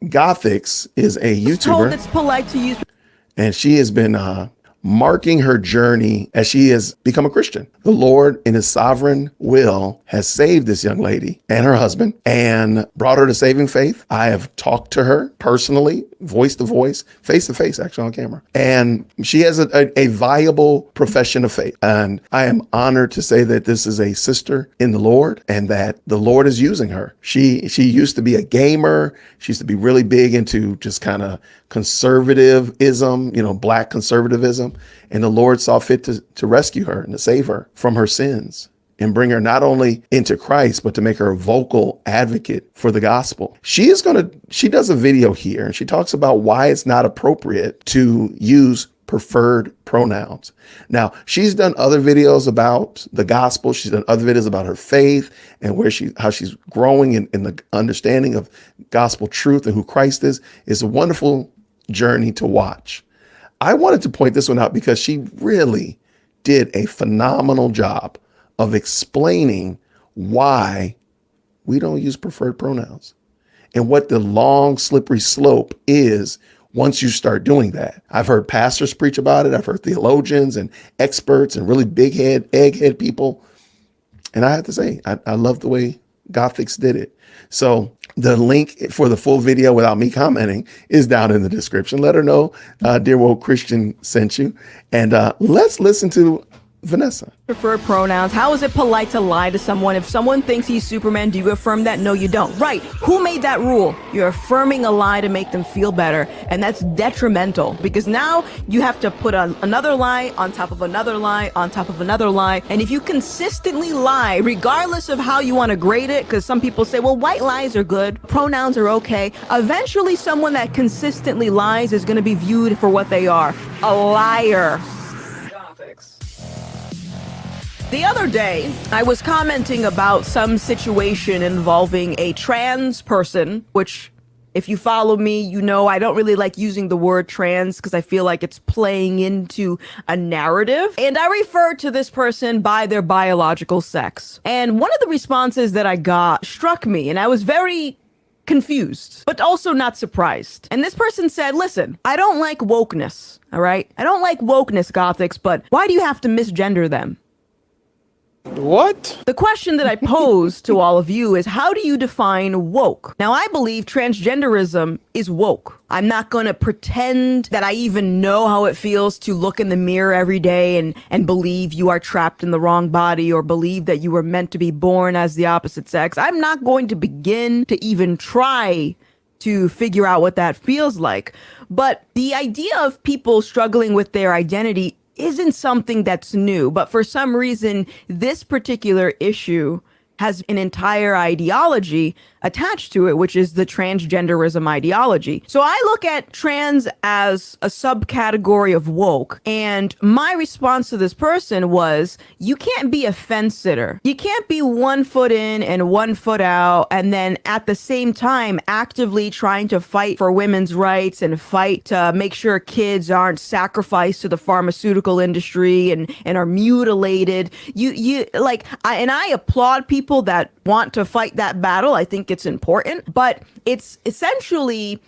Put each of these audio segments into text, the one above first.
Gothics is a Told YouTuber, it's polite to use. and she has been marking her journey as she has become a Christian. The Lord, in his sovereign will, has saved this young lady and her husband and brought her to saving faith. I have talked to her personally, voice to voice, face to face, actually on camera. And she has a viable profession of faith. And I am honored to say that this is a sister in the Lord and that the Lord is using her. She used to be a gamer. She used to be really big into just kind of conservatism, black conservatism. And the Lord saw fit to rescue her and to save her from her sins and bring her not only into Christ, but to make her a vocal advocate for the gospel. She does a video here and she talks about why it's not appropriate to use preferred pronouns. Now, she's done other videos about the gospel. She's done other videos about her faith and how she's growing in the understanding of gospel truth and who Christ is. It's a wonderful journey to watch. I wanted to point this one out because she really did a phenomenal job of explaining why we don't use preferred pronouns and what the long, slippery slope is once you start doing that. I've heard pastors preach about it. I've heard theologians and experts and really egghead people. And I have to say, I love the way Gothics did it. So the link for the full video without me commenting is down in the description. Let her know Dear Woke Christian sent you. And let's listen to Vanessa. Preferred pronouns. How is it polite to lie to someone? If someone thinks he's Superman, do you affirm that? No, you don't. Right. Who made that rule? You're affirming a lie to make them feel better. And that's detrimental because now you have to put another lie on top of another lie on top of another lie. And if you consistently lie, regardless of how you want to grade it, because some people say, well, white lies are good, pronouns are okay. Eventually, someone that consistently lies is going to be viewed for what they are, a liar. The other day, I was commenting about some situation involving a trans person, which if you follow me, you know I don't really like using the word trans because I feel like it's playing into a narrative. And I referred to this person by their biological sex. And one of the responses that I got struck me, and I was very confused, but also not surprised. And this person said, listen, I don't like wokeness, all right? I don't like wokeness, Gothics, but why do you have to misgender them? What? The question that I pose to all of you is, how do you define woke? Now, I believe transgenderism is woke. I'm not going to pretend that I even know how it feels to look in the mirror every day and believe you are trapped in the wrong body or believe that you were meant to be born as the opposite sex. I'm not going to begin to even try to figure out what that feels like. But the idea of people struggling with their identity isn't something that's new, but for some reason, this particular issue has an entire ideology attached to it, which is the transgenderism ideology. So I look at trans as a subcategory of woke, and my response to this person was, you can't be a fence sitter. You can't be 1 foot in and 1 foot out, and then at the same time actively trying to fight for women's rights and fight to make sure kids aren't sacrificed to the pharmaceutical industry and are mutilated. I applaud people that want to fight that battle. I think it's important, but it's essentially,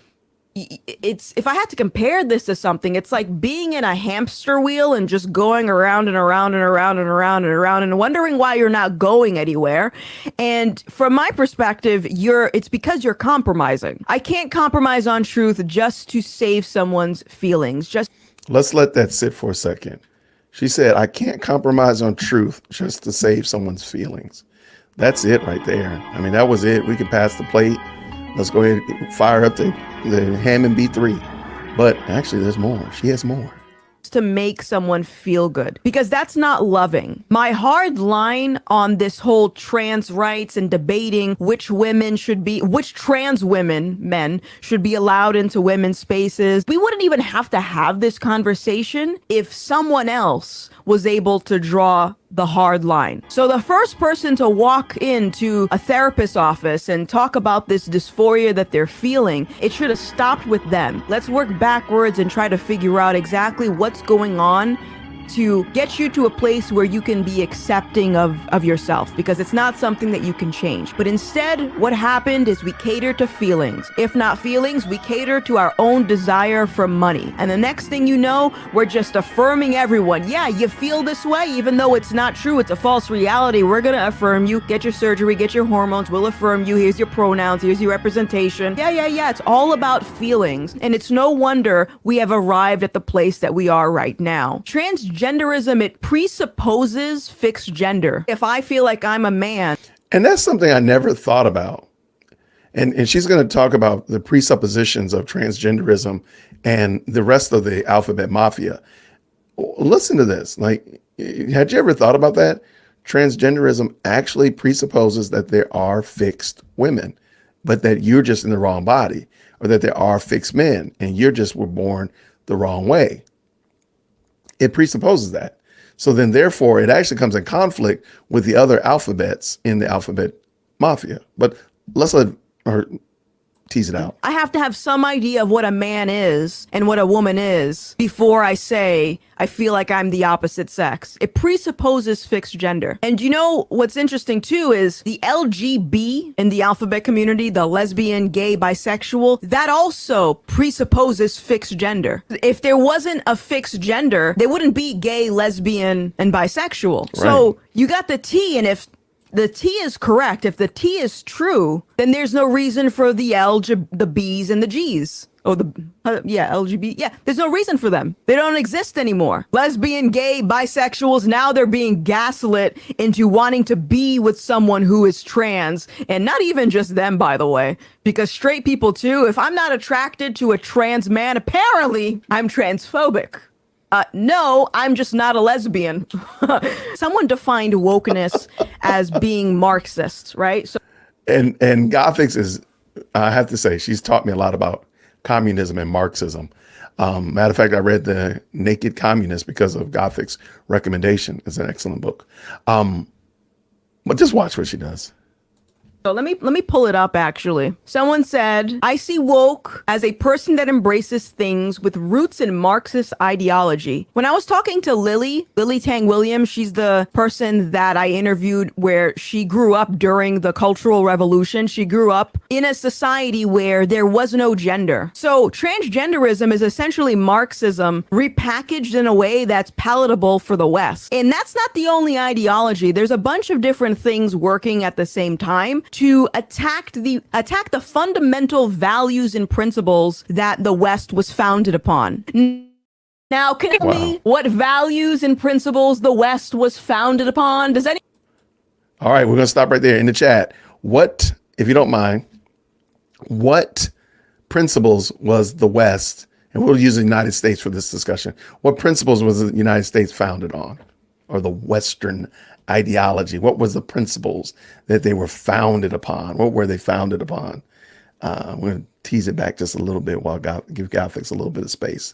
if I had to compare this to something, it's like being in a hamster wheel and just going around and around and around and around and around and wondering why you're not going anywhere. And from my perspective, it's because you're compromising. I can't compromise on truth just to save someone's feelings. Let's let that sit for a second. She said, I can't compromise on truth just to save someone's feelings. That's it right there. I mean, that was it. We could pass the plate. Let's go ahead and fire up the Hammond B3. But actually, there's more. She has more. To make someone feel good, because that's not loving. My hard line on this whole trans rights and debating which trans men should be allowed into women's spaces. We wouldn't even have to have this conversation if someone else was able to draw the hard line. So the first person to walk into a therapist's office and talk about this dysphoria that they're feeling, it should have stopped with them. Let's work backwards and try to figure out exactly what's going on to get you to a place where you can be accepting of yourself, because it's not something that you can change. But instead, what happened is we cater to feelings. If not feelings, we cater to our own desire for money. And the next thing you know, we're just affirming everyone. Yeah, you feel this way, even though it's not true. It's a false reality. We're going to affirm you. Get your surgery, get your hormones. We'll affirm you. Here's your pronouns. Here's your representation. Yeah. It's all about feelings. And it's no wonder we have arrived at the place that we are right now. Transgenderism, it presupposes fixed gender. If I feel like I'm a man. And that's something I never thought about. And she's going to talk about the presuppositions of transgenderism and the rest of the alphabet mafia. Listen to this. Like, had you ever thought about that? Transgenderism actually presupposes that there are fixed women, but that you're just in the wrong body, or that there are fixed men and you're just were born the wrong way. It presupposes that. So then therefore it actually comes in conflict with the other alphabets in the alphabet mafia. But let's let her tease it out. I have to have some idea of what a man is and what a woman is before I say I feel like I'm the opposite sex. It presupposes fixed gender. And you know what's interesting too is the LGB in the alphabet community, the lesbian, gay, bisexual, that also presupposes fixed gender. If there wasn't a fixed gender, there wouldn't be gay, lesbian, and bisexual. Right. So you got the T, and if the T is correct, if the T is true, then there's no reason for the B's and the G's. Oh, LGBT. Yeah, there's no reason for them. They don't exist anymore. Lesbian, gay, bisexuals, now they're being gaslit into wanting to be with someone who is trans. And not even just them, by the way, because straight people too, if I'm not attracted to a trans man, apparently I'm transphobic. No, I'm just not a lesbian. Someone defined wokeness as being Marxist, right? So, and Gothics is, I have to say, she's taught me a lot about communism and Marxism. Matter of fact, I read The Naked Communist because of Gothics' recommendation. It's an excellent book. But just watch what she does. So let me pull it up, actually. Someone said, I see woke as a person that embraces things with roots in Marxist ideology. When I was talking to Lily Tang Williams, she's the person that I interviewed where she grew up during the Cultural Revolution. She grew up in a society where there was no gender. So transgenderism is essentially Marxism repackaged in a way that's palatable for the West. And that's not the only ideology. There's a bunch of different things working at the same time to attack the fundamental values and principles that the West was founded upon. Now, can you tell me what values and principles the West was founded upon? Does any? All right, we're going to stop right there in the chat. What, if you don't mind, what principles was the West, and we'll use the United States for this discussion, what principles was the United States founded on, or the Western ideology? What was the principles that they were founded upon? What were they founded upon? I'm going to tease it back just a little bit while give Gothics a little bit of space.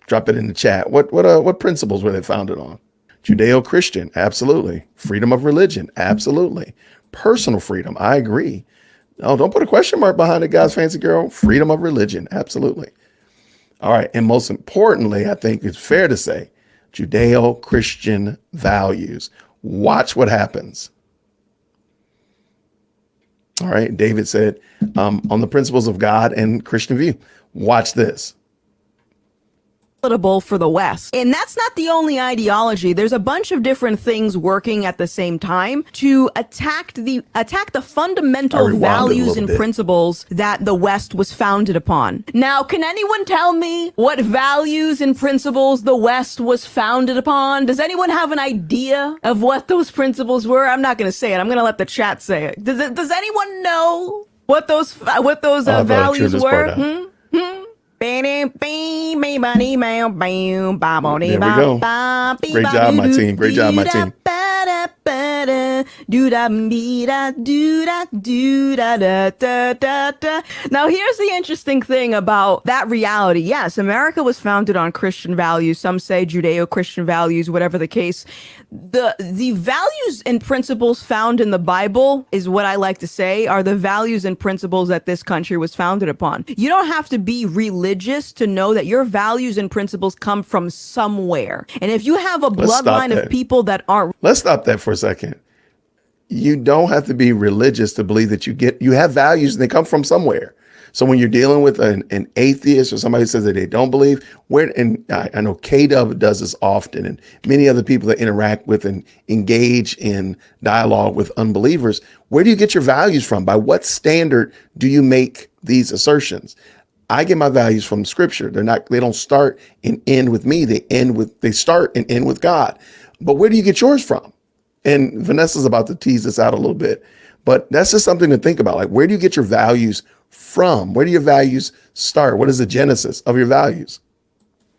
Drop it in the chat. What principles were they founded on? Judeo-Christian, absolutely. Freedom of religion, absolutely. Personal freedom, I agree. Oh, don't put a question mark behind it, guys, fancy girl. Freedom of religion, absolutely. All right, and most importantly, I think it's fair to say, Judeo-Christian values. Watch what happens. All right, David said, on the principles of God and Christian view. Watch this. For the West. And that's not the only ideology. There's a bunch of different things working at the same time to attack the fundamental values and principles that the West was founded upon. Now, can anyone tell me what values and principles the West was founded upon? Does anyone have an idea of what those principles were? I'm not going to say it. I'm going to let the chat say it. Does anyone know what those values were? There we go. Great job, my team. Great job, my team. da da do da be da do da da da da da. Now here's the interesting thing about that reality. Yes, America was founded on Christian values. Some say Judeo-Christian values, whatever the case. The values and principles found in the Bible is what I like to say are the values and principles that this country was founded upon. You don't have to be religious to know that your values and principles come from somewhere. And if you have a bloodline of people that aren't... Let's stop that for a second. You don't have to be religious to believe that you have values and they come from somewhere. So when you're dealing with an atheist or somebody who says that they don't believe, and I know K-Dub does this often, and many other people that interact with and engage in dialogue with unbelievers, where do you get your values from? By what standard do you make these assertions? I get my values from scripture. They don't start and end with me. They start and end with God. But where do you get yours from? And Vanessa's about to tease this out a little bit, but that's just something to think about. Like, where do you get your values from? Where do your values start? What is the genesis of your values?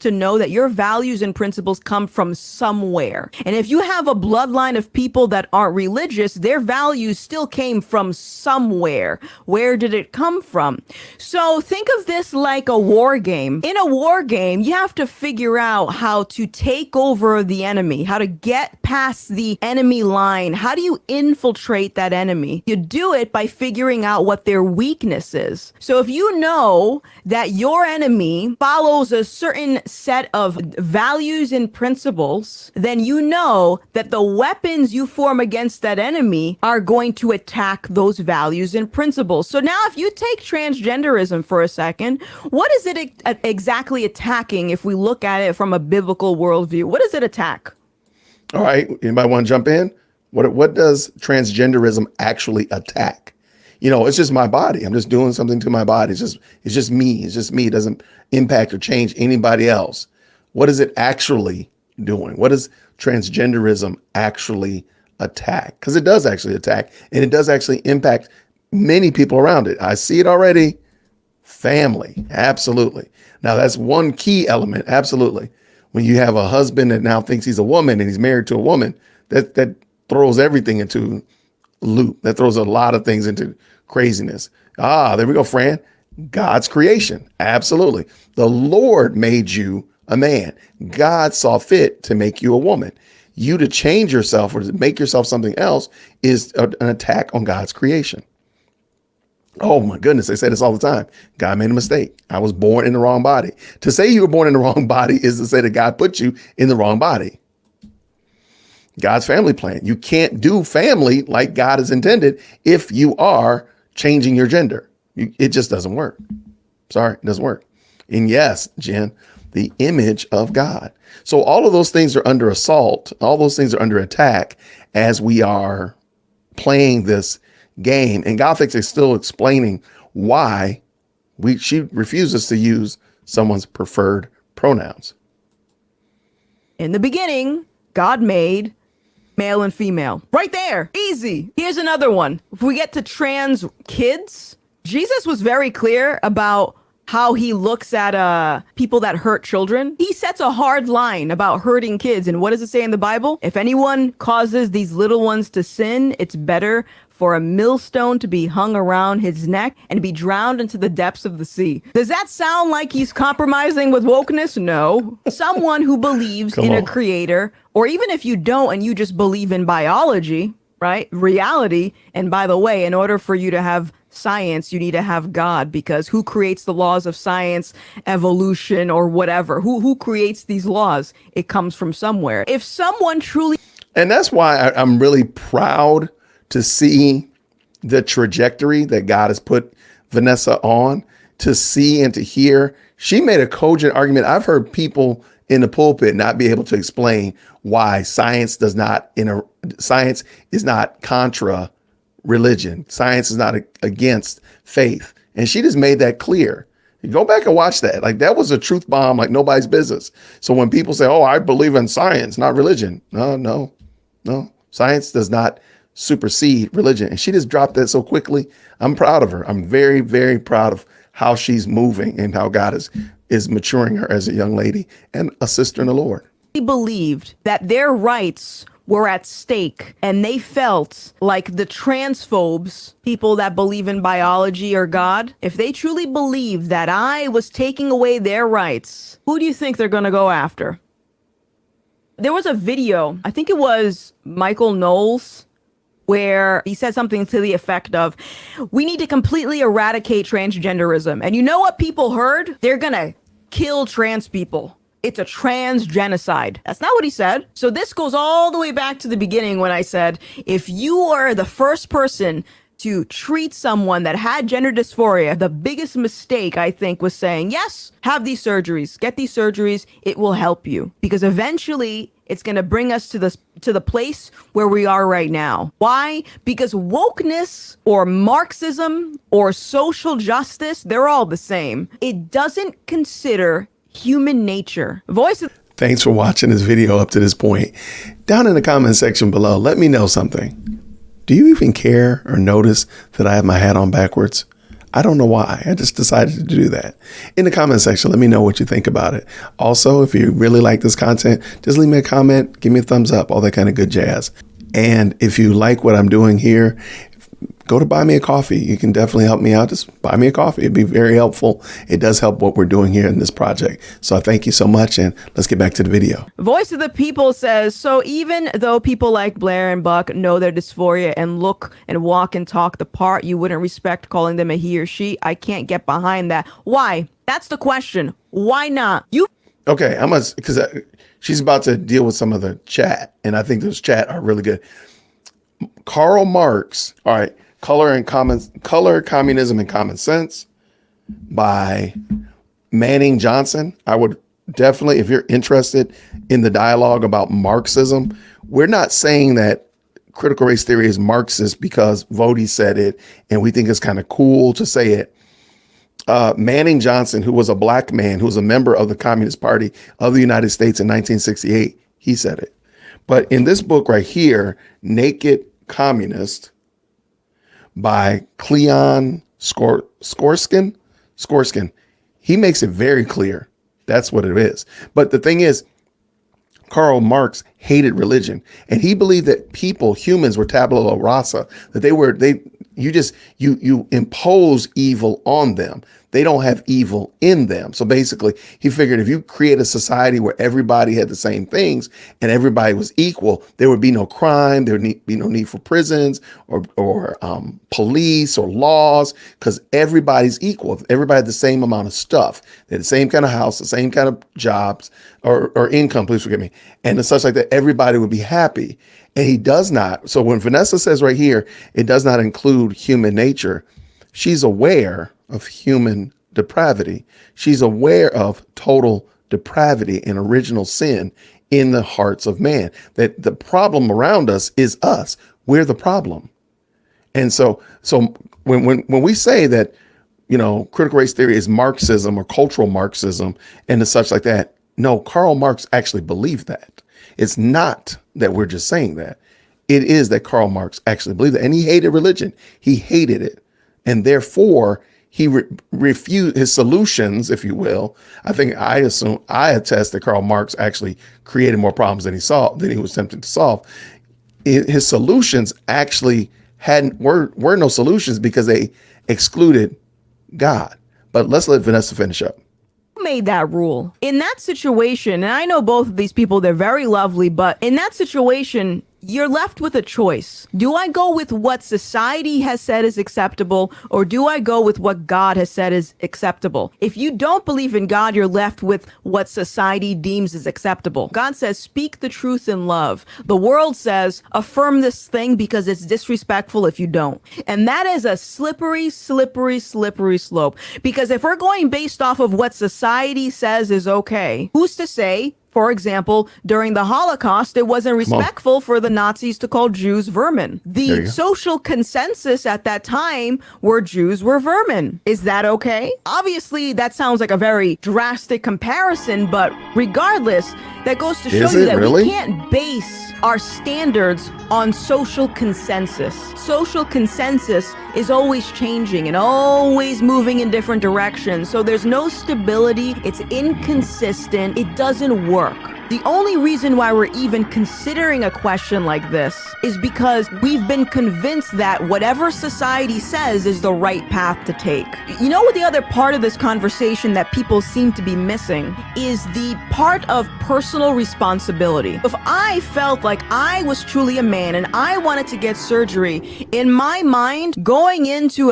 To know that your values and principles come from somewhere. And if you have a bloodline of people that aren't religious, their values still came from somewhere. Where did it come from? So think of this like a war game. In a war game, you have to figure out how to take over the enemy, how to get past the enemy line. How do you infiltrate that enemy? You do it by figuring out what their weakness is. So if you know that your enemy follows a certain set of values and principles, then you know that the weapons you form against that enemy are going to attack those values and principles. So now if you take transgenderism for a second, what is it exactly attacking if we look at it from a biblical worldview? What does it attack? All right. Anybody want to jump in? What does transgenderism actually attack? It's just my body. I'm just doing something to my body. It's just me. It's just me. It doesn't impact or change anybody else. What is it actually doing? What does transgenderism actually attack? Because it does actually attack, and it does actually impact many people around it. I see it already. Family. Absolutely. Now that's one key element. Absolutely. When you have a husband that now thinks he's a woman and he's married to a woman, that throws everything into loop. That throws a lot of things into craziness. There we go, Fran. God's creation. Absolutely. The Lord made you a man. God saw fit to make you a woman. You to change yourself or to make yourself something else is an attack on God's creation. Oh my goodness. They say this all the time. God made a mistake. I was born in the wrong body. To say you were born in the wrong body is to say that God put you in the wrong body. God's family plan. You can't do family like God has intended if you are changing your gender. It just doesn't work. Sorry, it doesn't work. And yes, Jen, the image of God. So all of those things are under assault. All those things are under attack as we are playing this game. And Gothics is still explaining why she refuses to use someone's preferred pronouns. In the beginning, God made male and female. Right there. Easy. Here's another one. If we get to trans kids, Jesus was very clear about how he looks at people that hurt children. He sets a hard line about hurting kids. And what does it say in the Bible? If anyone causes these little ones to sin, it's better for a millstone to be hung around his neck and be drowned into the depths of the sea. Does that sound like he's compromising with wokeness? No. Someone who believes in a creator, or even if you don't and you just believe in biology, right? Reality. And by the way, in order for you to have science, you need to have God, because who creates the laws of science, evolution, or whatever? Who creates these laws? It comes from somewhere. If someone truly... And that's why I'm really proud to see the trajectory that God has put Vanessa on, to see and to hear. She made a cogent argument. I've heard people in the pulpit not be able to explain why science is not contra religion. Science is not against faith. And she just made that clear. Go back and watch that. Like, that was a truth bomb like nobody's business. So when people say, oh, I believe in science, not religion. No. Science does not supersede religion. And she just dropped that so quickly. I'm proud of her. I'm very, very proud of how she's moving and how God is maturing her as a young lady and a sister in the Lord. Believed that their rights were at stake and they felt like the transphobes, people that believe in biology or God, if they truly believed that I was taking away their rights, who do you think they're going to go after? There was a video, I think it was Michael Knowles, where he said something to the effect of, we need to completely eradicate transgenderism. And you know what people heard? They're gonna kill trans people. It's a trans genocide. That's not what he said. So this goes all the way back to the beginning when I said, if you are the first person to treat someone that had gender dysphoria, the biggest mistake, I think, was saying, yes, have these surgeries, get these surgeries, it will help you. Because eventually it's going to bring us to the place where we are right now. Why? Because wokeness or Marxism or social justice, they're all the same. It doesn't consider human nature. Thanks for watching this video up to this point. Down in the comment section below, let me know something. Do you even care or notice that I have my hat on backwards? I don't know why. I just decided to do that. In the comment section, let me know what you think about it. Also, if you really like this content, just leave me a comment, give me a thumbs up, all that kind of good jazz. And if you like what I'm doing here, go to buy me a coffee. You can definitely help me out. Just buy me a coffee. It'd be very helpful. It does help what we're doing here in this project. So I thank you so much, and let's get back to the video. Voice of the People says, so even though people like Blair and Buck know their dysphoria and look and walk and talk the part, you wouldn't respect calling them a he or she. I can't get behind that. Why? That's the question. Why not? Okay, because she's about to deal with some of the chat, and I think those chat are really good. Karl Marx, all right, Color, Communism, and Common Sense by Manning Johnson. I would definitely, if you're interested in the dialogue about Marxism, we're not saying that critical race theory is Marxist because Vody said it and we think it's kind of cool to say it. Manning Johnson, who was a black man, who was a member of the Communist Party of the United States in 1968, he said it. But in this book right here, Naked Communist, by Cleon Skorskin, he makes it very clear. That's what it is. But the thing is, Karl Marx hated religion, and he believed that humans were tabula rasa, that you impose evil on them. They don't have evil in them. So basically, he figured if you create a society where everybody had the same things and everybody was equal, there would be no crime. There would be no need for prisons or police or laws, because everybody's equal. Everybody had the same amount of stuff. They had the same kind of house, the same kind of jobs or income, please forgive me. And such like that, everybody would be happy. And he does not. So when Vanessa says right here, it does not include human nature, she's aware of human depravity. She's aware of total depravity and original sin in the hearts of man, that the problem around us is us. We're the problem. And so when we say that, critical race theory is Marxism or cultural Marxism and such like that, no, Karl Marx actually believed that. It's not that we're just saying that. It is that Karl Marx actually believed that. And he hated religion. He hated it. And therefore, he refused his solutions, if you will. I attest that Karl Marx actually created more problems than he was attempting to solve. His solutions actually were no solutions because they excluded God. But let's let Vanessa finish up. Made that rule in that situation, and I know both of these people, they're very lovely, but in that situation, you're left with a choice. Do I go with what society has said is acceptable, or do I go with what God has said is acceptable? If you don't believe in God, you're left with what society deems is acceptable. God says, speak the truth in love. The world says, affirm this thing because it's disrespectful if you don't. And that is a slippery, slippery, slippery slope. Because if we're going based off of what society says is okay, who's to say, for example, during the Holocaust, it wasn't respectful for the Nazis to call Jews vermin. The social consensus at that time were Jews were vermin. Is that okay? Obviously, that sounds like a very drastic comparison, but regardless, that goes to show you that we can't base our standards on social consensus. Social consensus is always changing and always moving in different directions. So there's no stability. It's inconsistent. It doesn't work. The only reason why we're even considering a question like this is because we've been convinced that whatever society says is the right path to take. You know what the other part of this conversation that people seem to be missing is the part of personal responsibility. If I felt like I was truly a man and I wanted to get surgery, in my mind, going into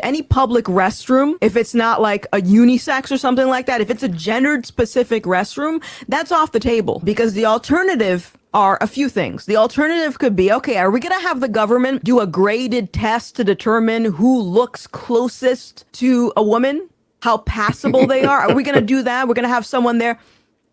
any public restroom, if it's not like a unisex or something like that, if it's a gendered specific restroom, that's off the table, because the alternative are a few things. The alternative could be, okay, are we going to have the government do a graded test to determine who looks closest to a woman, how passable they are? Are we going to do that? We're going to have someone there.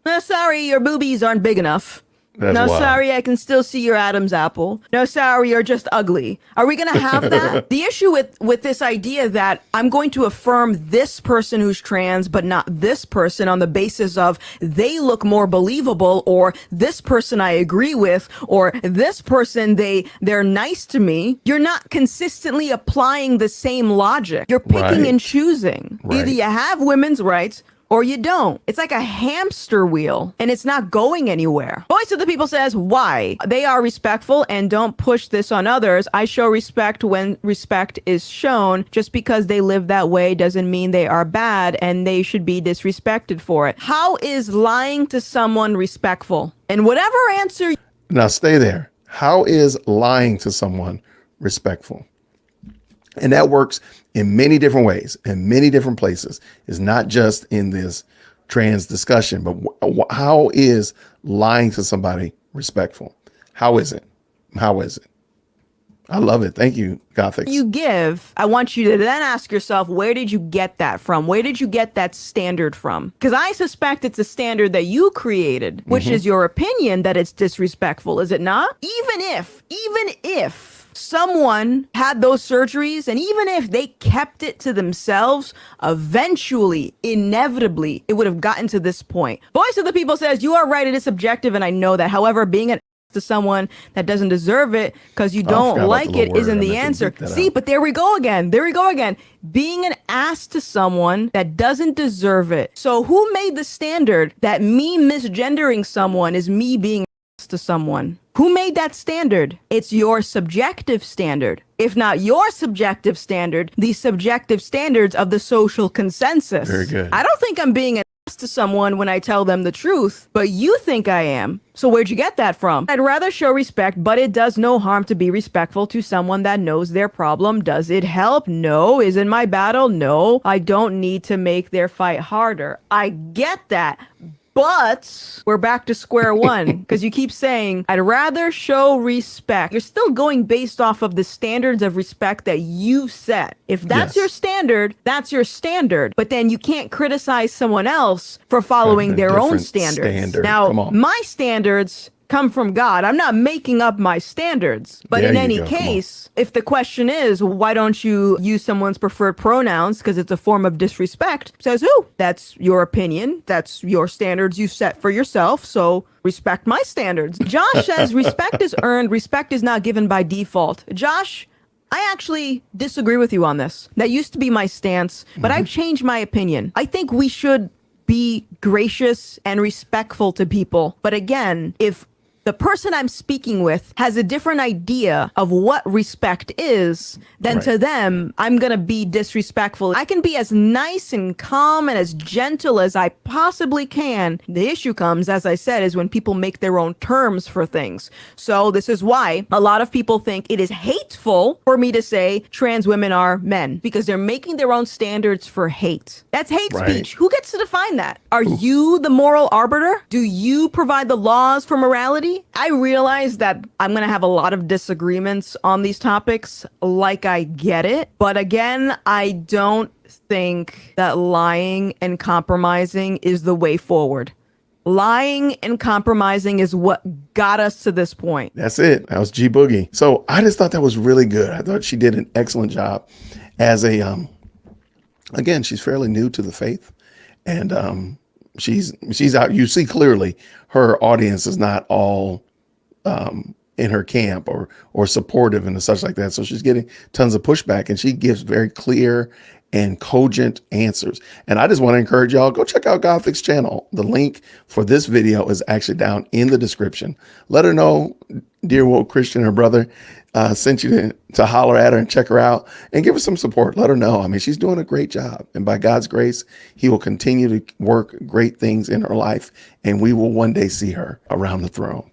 No, sorry, your boobies aren't big enough. That's no, wild. sorry, I can still see your Adam's apple. No, sorry, you're just ugly. Are we going to have that? The issue with this idea that I'm going to affirm this person who's trans, but not this person on the basis of they look more believable, or this person I agree with, or this person, they're nice to me. You're not consistently applying the same logic. You're picking Right. and choosing. Right. Either you have women's rights or you don't. It's like a hamster wheel, and it's not going anywhere. Voice of the People says, why? They are respectful and don't push this on others. I show respect when respect is shown. Just because they live that way doesn't mean they are bad and they should be disrespected for it. How is lying to someone respectful? And whatever answer... Now stay there. How is lying to someone respectful? And that works in many different ways, in many different places. It's not just in this trans discussion, but how is lying to somebody respectful? How is it? How is it? I love it. Thank you, Gothics. You give, I want you to then ask yourself, where did you get that from? Where did you get that standard from? Because I suspect it's a standard that you created, which is your opinion that it's disrespectful, is it not? Even if someone had those surgeries, and even if they kept it to themselves, eventually, inevitably, it would have gotten to this point. Voice of the People says, you are right, it is subjective, and I know that. However, being an to someone that doesn't deserve it because you don't like it isn't the answer. See, but there we go again. There we go again. Being an ass to someone that doesn't deserve it. So who made the standard that me misgendering someone is me being an ass to someone? Who made that standard? It's your subjective standard. If not your subjective standard, the subjective standards of the social consensus. Very good. I don't think I'm being an ass to someone when I tell them the truth, but you think I am. So where'd you get that from? I'd rather show respect, but it does no harm to be respectful to someone that knows their problem. Does it help? No. Is it my battle? No. I don't need to make their fight harder. I get that. But we're back to square one because you keep saying, I'd rather show respect. You're still going based off of the standards of respect that you've set. If that's your standard, that's your standard. But then you can't criticize someone else for following their own standards. Now, my standards come from God. I'm not making up my standards. But in any case, if the question is, why don't you use someone's preferred pronouns because it's a form of disrespect, says who? That's your opinion. That's your standards you set for yourself. So respect my standards. Josh says respect is earned. Respect is not given by default. Josh, I actually disagree with you on this. That used to be my stance, but I've changed my opinion. I think we should be gracious and respectful to people. But again, if the person I'm speaking with has a different idea of what respect is, then to them, I'm going to be disrespectful. I can be as nice and calm and as gentle as I possibly can. The issue comes, as I said, is when people make their own terms for things. So this is why a lot of people think it is hateful for me to say trans women are men, because they're making their own standards for hate. That's hate speech. Who gets to define that? Are you the moral arbiter? Do you provide the laws for morality? I realize that I'm going to have a lot of disagreements on these topics, like I get it. But again, I don't think that lying and compromising is the way forward. Lying and compromising is what got us to this point. That's it. That was G Boogie. So I just thought that was really good. I thought she did an excellent job as a, again, she's fairly new to the faith, and she's out. You see clearly her audience is not all in her camp or supportive and such like that. So she's getting tons of pushback, and she gives very clear and cogent answers. And I just want to encourage y'all, go check out Gothics channel. The link for this video is actually down in the description. Let her know, dear woke Christian, her brother, sent you to holler at her and check her out and give her some support. Let her know. I mean, she's doing a great job. And by God's grace, he will continue to work great things in her life. And we will one day see her around the throne.